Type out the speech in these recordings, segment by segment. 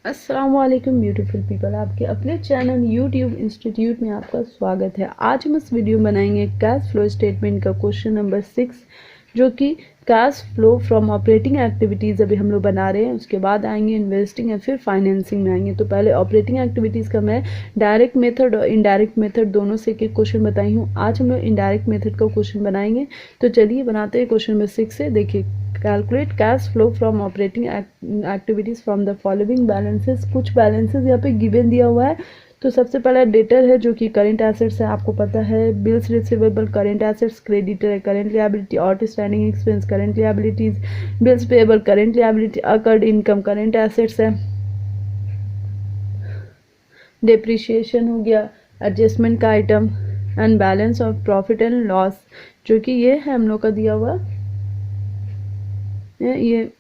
अस्सलाम वालेकुम beautiful people, आपके अपने चैनल यूट्यूब इंस्टीट्यूट में आपका स्वागत है। आज हम इस वीडियो में बनाएंगे कैश फ्लो स्टेटमेंट का क्वेश्चन नंबर 6, जो कि cash flow from operating activities अभी हम लोग बना रहे हैं। उसके बाद आएंगे इन्वेस्टिंग या फिर फाइनेंसिंग में आएंगे। तो पहले ऑपरेटिंग एक्टिविटीज़ का मैं डायरेक्ट मेथड और इनडायरेक्ट मेथड दोनों से एक क्वेश्चन बताई हूँ। आज हम लोग इनडायरेक्ट मेथड का क्वेश्चन बनाएंगे। तो चलिए बनाते हैं क्वेश्चन नंबर 6 से। देखिए, calculate cash flow from operating activities from the following balances. कुछ बैलेंसेस यहाँ पे गिवन दिया हुआ है। तो सबसे पहला डेटर है जो कि करंट एसेट्स है, आपको पता है। Bills receivable current assets, creditor है current liability, outstanding expense current liabilities, bills payable current liability, accrued income current assets है। डेप्रिसिएशन हो गया, एडजस्टमेंट का item, and balance of profit and loss, जो कि ये है हम लोग का दिया हुआ। ये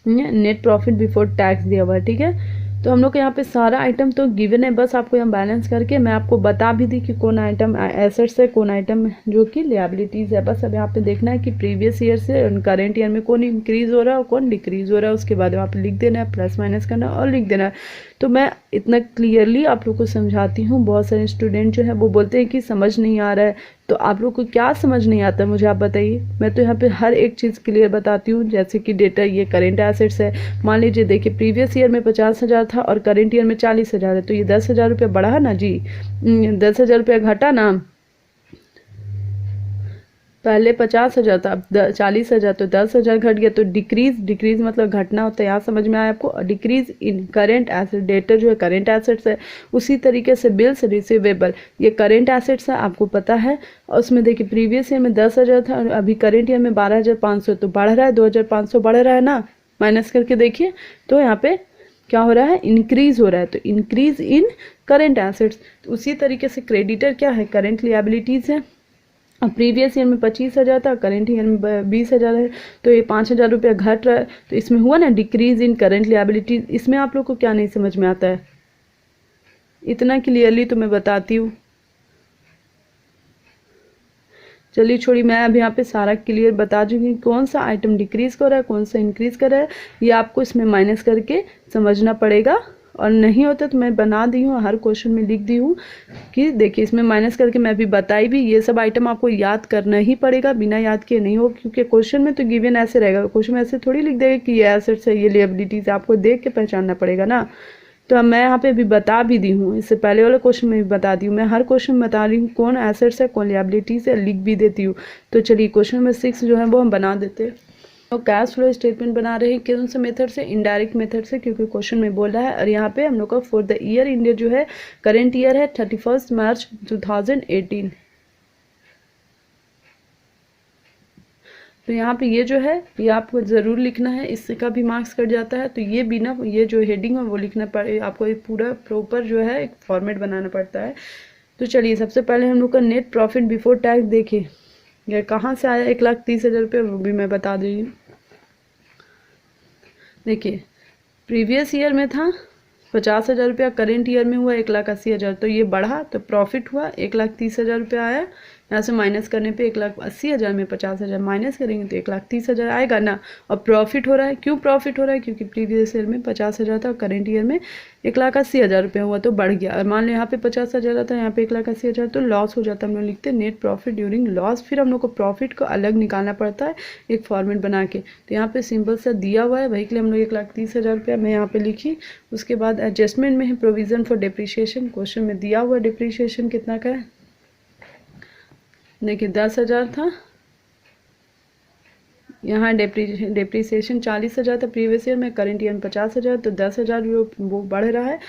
नेट प्रॉफिट बिफोर टैक्स दिया हुआ है, ठीक है। तो हम लोग के यहाँ पे सारा आइटम तो गिवन है, बस आपको यहाँ बैलेंस करके मैं आपको बता भी दी कि कौन आइटम एसेट्स है, कौन आइटम जो कि लिएबिलिटीज़ है। बस अब यहाँ पे देखना है कि प्रीवियस ईयर से करेंट ईयर में कौन इंक्रीज हो रहा है और कौन डिक्रीज हो रहा है। उसके बाद वहाँ पे लिख देना है, प्लस माइनस करना है और लिख देना है। तो मैं इतना क्लियरली आप लोग को समझाती हूँ। बहुत सारे स्टूडेंट जो है वो बोलते हैं कि समझ नहीं आ रहा है। तो आप लोग को क्या समझ नहीं आता मुझे आप बताइए। मैं तो यहाँ पे हर एक चीज़ क्लियर बताती हूँ। जैसे कि डेटा, ये करेंट एसेट्स है। मान लीजिए, देखिए, प्रीवियस ईयर में 50,000 था और करेंट ईयर में 40,000 है, तो ये 10,000 रुपया बढ़ा है ना जी। 10,000 रुपया घटा ना। पहले 50,000 था, अब 40,000, तो 10,000 घट गया। तो डिक्रीज, डिक्रीज मतलब घटना होता है। यहाँ समझ में आया आपको। Decrease in current asset, debtor जो है करेंट एसेट्स है। उसी तरीके से बिल्स रिसीवेबल, ये करेंट एसेट्स है, आपको पता है। और उसमें देखिए, प्रीवियस ईयर में 10,000 था और अभी करेंट ईयर में 12,500, तो बढ़ रहा है, 2,500 बढ़ रहा है ना। माइनस करके देखिए, तो यहाँ पे क्या हो रहा है, इंक्रीज हो रहा है। तो इंक्रीज इन करेंट एसेट्स। उसी तरीके से क्रेडिटर क्या है, करेंट लिएबिलिटीज है। अब प्रीवियस ईयर में 25,000 था, करेंट ईयर में 20,000 है, तो ये 5,000 रुपया घट रहा है। तो इसमें हुआ ना डिक्रीज इन करेंट लिएबिलिटीज। इसमें आप लोग को क्या नहीं समझ में आता है, इतना क्लियरली तो मैं बताती हूँ। चलिए छोड़िए, मैं अब यहाँ पे सारा क्लियर बता चुकी, कौन सा आइटम डिक्रीज कर रहा है, कौन सा इंक्रीज कर रहा है। ये आपको इसमें माइनस करके समझना पड़ेगा। और नहीं होता तो मैं बना दी हूँ, हर क्वेश्चन में लिख दी हूँ कि देखिए, इसमें माइनस करके मैं भी बताई भी। ये सब आइटम आपको याद करना ही पड़ेगा, बिना याद किए नहीं हो। क्योंकि क्वेश्चन में तो गिवन ऐसे रहेगा, क्वेश्चन में ऐसे थोड़ी लिख देगा कि ये एसेट्स है, ये लिएबिलिटीज है। आपको देख के पहचानना पड़ेगा ना। तो अब मैं यहाँ पे भी बता भी दी हूँ, इससे पहले वाले क्वेश्चन में भी बता दी हूँ। मैं हर क्वेश्चन में बता रही हूँ कौन एसेट्स है, कौन लिएबिलिटीज है, लिख भी देती हूँ। तो चलिए, क्वेश्चन नंबर 6 जो है वो हम बना देते हैं। तो कैश फ्लो स्टेटमेंट बना रहे हैं कौन से मेथड से, इनडायरेक्ट मेथड से, क्योंकि क्वेश्चन में बोल रहा है। और यहाँ पे हम लोग का फॉर द ईयर इंडिया जो है, करेंट ईयर है 31 मार्च 2018। तो यहाँ पे ये जो है, ये आपको ज़रूर लिखना है, इसका भी मार्क्स कट जाता है। तो ये भी ना, ये जो हेडिंग है वो लिखना पड़े आपको। एक पूरा प्रॉपर जो है एक फॉर्मेट बनाना पड़ता है। तो चलिए, सबसे पहले हम लोग का नेट प्रॉफिट बिफोर टैक्स देखिए, ये कहाँ से आया 1,30,000 रुपये, वो भी मैं बता दे रही हूँ। देखिए, प्रीवियस ईयर में था 50,000 रुपया, करेंट ईयर में हुआ 1,80,000। तो ये बढ़ा तो प्रॉफिट हुआ 1,30,000 रुपया आया। यहाँ से माइनस करने पे 1,80,000 में 50,000 माइनस करेंगे तो 1,30,000 आएगा ना। और प्रॉफिट हो रहा है, क्यों प्रॉफिट हो रहा है, क्योंकि प्रीवियस ईयर में 50,000 था, करेंट ईयर में 1,80,000 रुपया हुआ तो बढ़ गया। और मान लो यहाँ पे 50,000 था, यहाँ पे 1,80,000, तो लॉस हो जाता है। हम लोग लिखते हैं नेट प्रॉफिट ड्यूरिंग लॉस। फिर हम लोग को प्रॉफिट को अलग निकालना पड़ता है एक फॉर्मेट बना के। तो यहाँ पे सिंपल सा दिया हुआ है, वही के लिए हम लोग 1,30,000 रुपया मैं यहाँ पे लिखी। उसके बाद एडजस्टमेंट में है प्रोविजन फॉर डिप्रिशिएशन। क्वेश्चन में दिया हुआ डिप्रिशिएशन कितना का है, देखिए 10,000 था। यहाँ डिप्रिसिएशन 40,000 था प्रीवियस ईयर में, करेंट ईयर में 50,000, तो 10,000 वो बढ़ रहा है।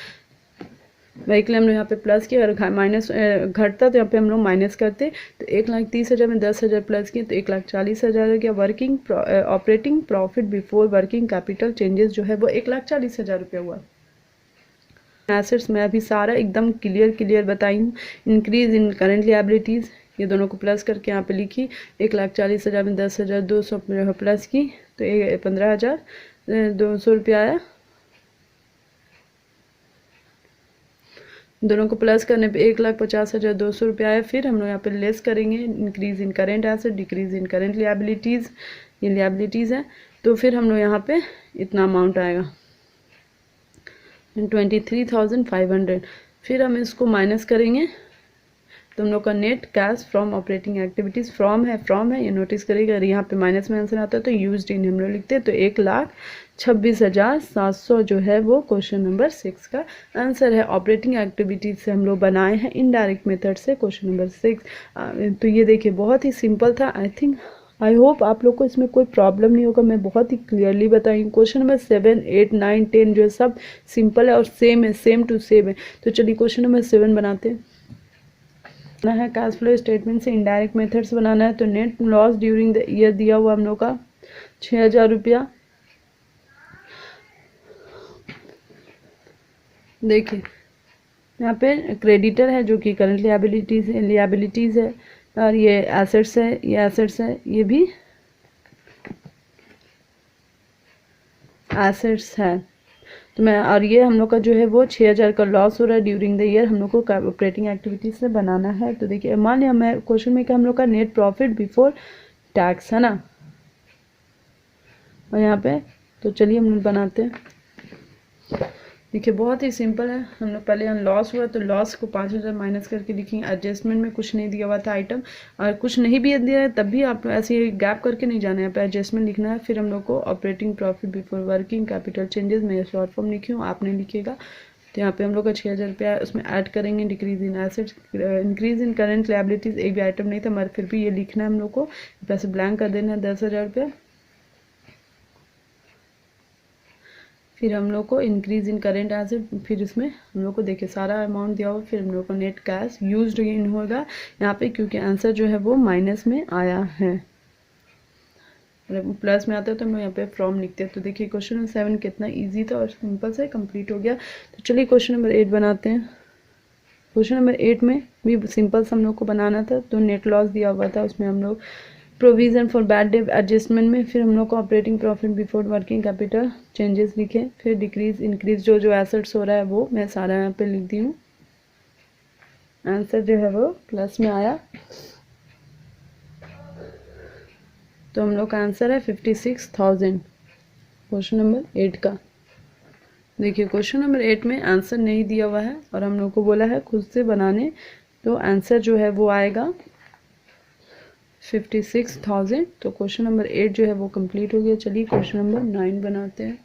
वही के लिए हम लोग यहाँ पे प्लस किया। और माइनस घटता तो यहाँ पे हम लोग माइनस करते। तो 1,30,000 में 10,000 प्लस किए तो 1,40,000 हो गया। Working operating profit before working capital changes जो है वो 1,40,000 रुपया हुआ। एसेट्स में अभी सारा एकदम क्लियर बताई हूँ। इंक्रीज इन करेंट लिएबिलिटीज़, ये दोनों को प्लस करके यहाँ पे लिखी। 1,40,000 में 10,200 प्लस की तो 15,200 रुपया आया। दोनों को प्लस करने पे 1,50,200 रुपया आया। फिर हम लोग यहाँ पे लेस करेंगे increase in current asset, decrease in current liabilities, ये लिएबिलिटीज़ है। तो फिर हम लोग यहाँ पे इतना अमाउंट आएगा। एंड 23,500। फिर हम इसको माइनस करेंगे तो हम लोग का net cash from operating activities, from है ये नोटिस करिएगा। यहाँ पे माइनस में आंसर आता है तो यूज्ड इन हम लोग लिखते हैं। तो 1,26,700 जो है वो क्वेश्चन नंबर 6 का आंसर है। ऑपरेटिंग एक्टिविटीज से हम लोग बनाए हैं इनडायरेक्ट मेथड से क्वेश्चन नंबर 6। तो ये देखिए बहुत ही सिंपल था। आई होप आप लोग को इसमें कोई प्रॉब्लम नहीं होगा। मैं बहुत ही क्लियरली बताई। क्वेश्चन नंबर 7, 8, 9, 10 जो है सब सिंपल है और सेम है, सेम टू सेम है। तो चलिए क्वेश्चन नंबर 7 बनाते हैं। है कैश फ्लो स्टेटमेंट से इनडायरेक्ट मेथड से बनाना है। तो net loss during the year दिया हुआ हम लोग का 6,000 रुपया। देखिए यहाँ पे क्रेडिटर है जो कि करंट लियाबिलिटीज़ है और ये एसेट्स है, ये भी एसेट्स है। तो मैं और ये हम लोग का जो है वो 6,000 का लॉस हो रहा है ड्यूरिंग द ईयर। हम लोग को ऑपरेटिंग एक्टिविटीज से बनाना है। तो देखिए मान लिया मैं क्वेश्चन में क्या हम लोग का नेट प्रॉफिट बिफोर टैक्स है ना, और यहाँ पे तो चलिए हम लोग बनाते हैं। देखिए बहुत ही सिंपल है। हम लोग पहले हम लॉस हुआ तो लॉस को 5,000 माइनस करके लिखेंगे। एडजस्टमेंट में कुछ नहीं दिया हुआ था आइटम, और कुछ नहीं भी दिया है तब भी आप ऐसे गैप करके नहीं जाना है, पे एडजस्टमेंट लिखना है। फिर हम लोग को operating profit before working capital changes, मैं शॉर्ट फॉर्म लिखी हूँ, आपने लिखिएगा। तो यहाँ पे हम लोग का 6,000 रुपया उसमें ऐड करेंगे। Decrease in assets, increase in current liabilities एक भी आइटम नहीं था मगर फिर भी ये लिखना है हम लोग को। पैसे ब्लैंक कर देना है 10,000 रुपया। फिर हम लोग को इंक्रीज इन करेंट एसेट, फिर इसमें हम लोग को देखिए सारा अमाउंट दिया हुआ। फिर हम लोग को नेट कैश यूज्ड इन होगा यहाँ पे, क्योंकि आंसर जो है वो माइनस में आया है। प्लस में आता है तो हम लोग यहाँ पे फ्रॉम लिखते हैं। तो देखिए क्वेश्चन नंबर 7 कितना इजी था और सिंपल से कंप्लीट हो गया। तो चलिए क्वेश्चन नंबर 8 बनाते हैं। क्वेश्चन नंबर 8 में भी सिंपल से हम लोग को बनाना था। तो नेट लॉस दिया हुआ था, उसमें हम लोग provision for bad debt adjustment में फिर हम लोग को operating profit before working capital changes लिखे। फिर डिक्रीज इंक्रीज जो एसेट्स हो रहा है वो मैं सारा यहाँ पे लिख दी हूँ। आंसर जो है वो प्लस में आया। तो हम लोग का आंसर है 56,000 क्वेश्चन नंबर 8 का। देखिए क्वेश्चन नंबर 8 में आंसर नहीं दिया हुआ है और हम लोग को बोला है खुद से बनाने। तो आंसर जो है वो आएगा 56,000। तो क्वेश्चन नंबर 8 जो है वो कंप्लीट हो गया। चलिए क्वेश्चन नंबर 9 बनाते हैं।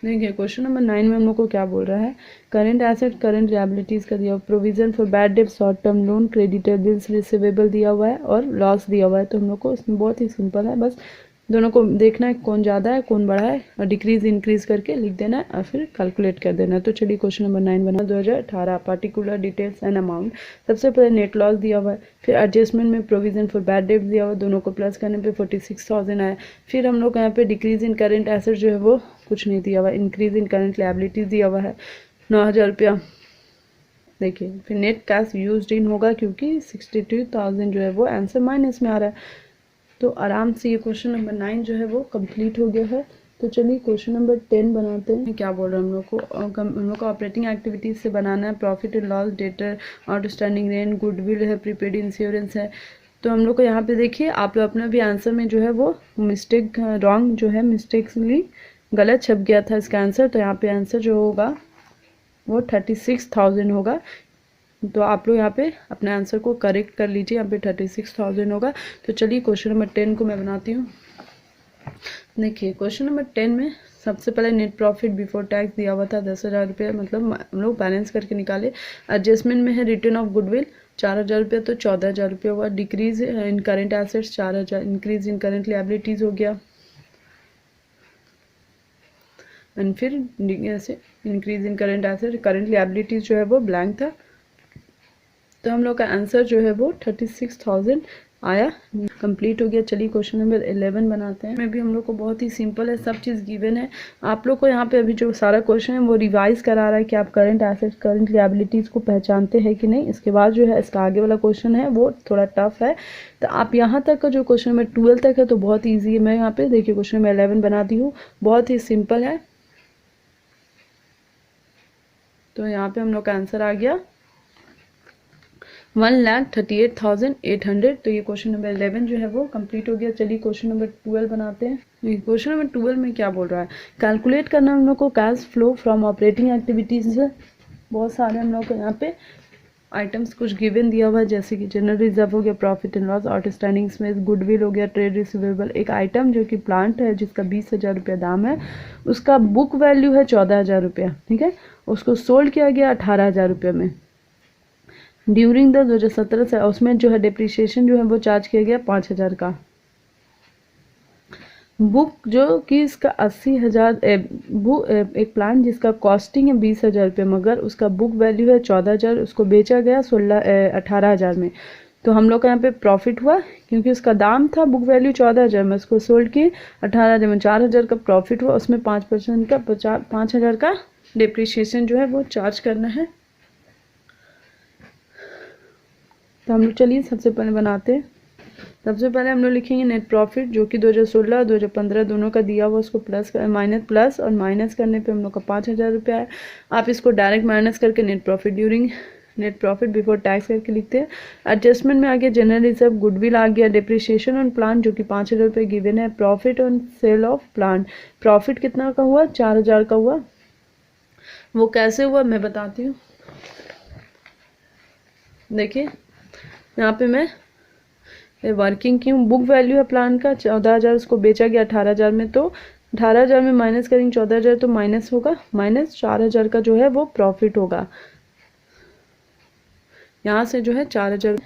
देखिए क्वेश्चन नंबर 9 में हम लोग को क्या बोल रहा है। करंट एसेट करंट लायबिलिटीज का दिया हुआ, provision for bad debt short term loan creditor bills receivable दिया हुआ है और लॉस दिया हुआ है। तो हम लोग को इसमें बहुत ही सिंपल है, बस दोनों को देखना है कौन ज़्यादा है कौन बड़ा है और डिक्रीज इंक्रीज करके लिख देना है और फिर कैलकुलेट कर देना है। तो चलिए क्वेश्चन नंबर 9 बना। 2018 पार्टिकुलर डिटेल्स एंड अमाउंट। सबसे पहले नेट लॉस दिया हुआ है, फिर एडजस्टमेंट में प्रोविजन फॉर बैड डेट दिया हुआ, दोनों को प्लस करने पे 46,000 आया। फिर हम लोग यहाँ पे डिक्रीज इन करेंट एसेट जो है वो कुछ नहीं दिया हुआ, इंक्रीज इन करंट लायबिलिटीज दिया हुआ है 9,000 रुपया। देखिए फिर नेट कैश यूज्ड इन होगा क्योंकि 62,000 जो है वो आंसर माइनस में आ रहा है। तो आराम से ये क्वेश्चन नंबर 9 जो है वो कंप्लीट हो गया है। तो चलिए क्वेश्चन नंबर 10 बनाते हैं। क्या बोल रहे हैं हम लोग को, हम लोग को ऑपरेटिंग एक्टिविटीज से बनाना है। Profit and loss, debtor, outstanding rent, goodwill है, प्रीपेड इंश्योरेंस है। तो हम लोग को यहाँ पे देखिए आप लोग अपना भी आंसर में जो है वो मिस्टेक रॉन्ग जो है मिस्टेक्सली गलत छप गया था इसका आंसर। तो यहाँ पे आंसर जो होगा वो 36,000 होगा। तो आप लोग यहाँ पे अपने आंसर को करेक्ट कर लीजिए। यहाँ पे 36,000 होगा। तो चलिए क्वेश्चन नंबर 10 को मैं बनाती हूँ। देखिए क्वेश्चन नंबर 10 में सबसे पहले नेट प्रॉफिट बिफोर टैक्स दिया हुआ था 10,000 रुपये, मतलब हम लोग बैलेंस करके निकाले। एडजस्टमेंट में है रिटर्न ऑफ गुडविल 4,000 रुपये, तो 14,000 रुपये हुआ। Decrease in current assets 4,000, increase in current liabilities हो गया एंड फिर ऐसे increase in current asset, current liabilities जो है वो ब्लैंक था। तो हम लोग का आंसर जो है वो 36,000 आया, कंप्लीट हो गया। चलिए क्वेश्चन नंबर 11 बनाते हैं। में भी हम लोग को बहुत ही सिंपल है, सब चीज़ गिवन है। आप लोग को यहाँ पे अभी जो सारा क्वेश्चन है वो रिवाइज करा रहा है कि आप करंट एसेट्स करंट लायबिलिटीज़ को पहचानते हैं कि नहीं। इसके बाद जो है इसका आगे वाला क्वेश्चन है वो थोड़ा टफ है। तो आप यहाँ तक का जो क्वेश्चन नंबर 12 तक है तो बहुत ईजी है। मैं यहाँ पे देखिए क्वेश्चन नंबर 11 बना दी हूँ, बहुत ही सिंपल है। तो यहाँ पे हम लोग का आंसर आ गया 1,38,800। तो ये क्वेश्चन नंबर 11 जो है वो कंप्लीट हो गया। चलिए क्वेश्चन नंबर 12 बनाते हैं। क्वेश्चन नंबर 12 में क्या बोल रहा है, कैलकुलेट करना हम लोग को cash flow from operating activities है। बहुत सारे हम लोग को यहाँ पे आइटम्स कुछ गिवन दिया हुआ है, जैसे कि जनरल रिजर्व हो गया, प्रॉफिट एंड लॉस, आउटस्टैंडिंग में गुडविल हो गया, ट्रेड रिसीवेबल। एक आइटम जो कि प्लांट है जिसका 20,000 रुपया दाम है, उसका बुक वैल्यू है 14,000 रुपया, ठीक है। उसको सोल्ड किया गया 18,000 रुपये में ड्यूरिंग द 2017 से। उसमें जो है डिप्रिसिएशन जो है वो चार्ज किया गया 5,000 का। बुक जो कि इसका 80,000 एक प्लान जिसका कॉस्टिंग है 20,000 रुपये, मगर उसका बुक वैल्यू है 14,000, उसको बेचा गया 18,000 में। तो हम लोग का यहाँ पे प्रॉफिट हुआ, क्योंकि उसका दाम था बुक वैल्यू 14,000 में, उसको सोल्ड किए 18,000 में, 4,000 का प्रॉफिट हुआ। उसमें 5% का 5,000 का डिप्रिसिएशन जो है वो चार्ज करना है। तो हम लोग चलिए सबसे पहले बनाते हैं। सबसे पहले हम लोग लिखेंगे नेट प्रॉफिट, जो कि 2016 और 2015 दोनों का दिया हुआ, उसको प्लस और माइनस करने पे हम लोग का 5,000 रुपया है। आप इसको डायरेक्ट माइनस करके नेट प्रॉफिट बिफोर टैक्स करके लिखते हैं। एडजस्टमेंट में आ गया जनरल रिजर्व, गुडविल आ गया, डिप्रिसिएशन ऑन प्लांट जो कि 5,000 रुपये गिवन है, profit on sale of plant. Profit कितना का हुआ, 4,000 का हुआ। वो कैसे हुआ मैं बताती हूँ। देखिए यहाँ पे मैं वर्किंग की हूँ। बुक वैल्यू है प्लान का 14,000, उसको बेचा गया 18,000 में, तो 18,000 में माइनस करेंगे 14,000 तो माइनस होगा, माइनस 4,000 का जो है वो प्रॉफिट होगा। यहाँ से जो है 4,000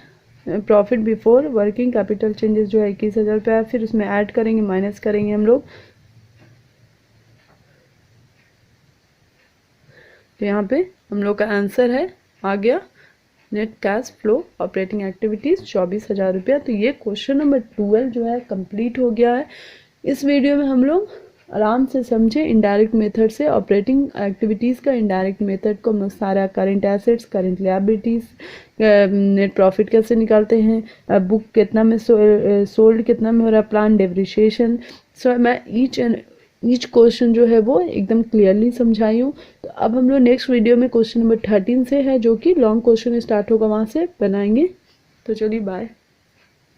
profit before working capital changes जो है 21,000 रुपया है। फिर उसमें ऐड करेंगे, माइनस करेंगे हम लोग। तो यहाँ पे हम लोग का आंसर है आ गया net cash flow operating activities 24,000 रुपया। तो ये क्वेश्चन नंबर 12 जो है कंप्लीट हो गया है। इस वीडियो में हम लोग आराम से समझे इनडायरेक्ट मेथड से ऑपरेटिंग एक्टिविटीज़ का। इनडायरेक्ट मेथड को हम लोग सारा current assets, current liabilities, net profit कैसे निकालते हैं, बुक कितना में सोल्ड कितना में हो रहा है, प्लान डिप्रिसिएशन। सो मैं ईच क्वेश्चन जो है वो एकदम क्लियरली समझाई हूँ। तो अब हम लोग नेक्स्ट वीडियो में क्वेश्चन नंबर 13 से है, जो कि लॉन्ग क्वेश्चन स्टार्ट होगा, वहाँ से बनाएंगे। तो चलिए बाय।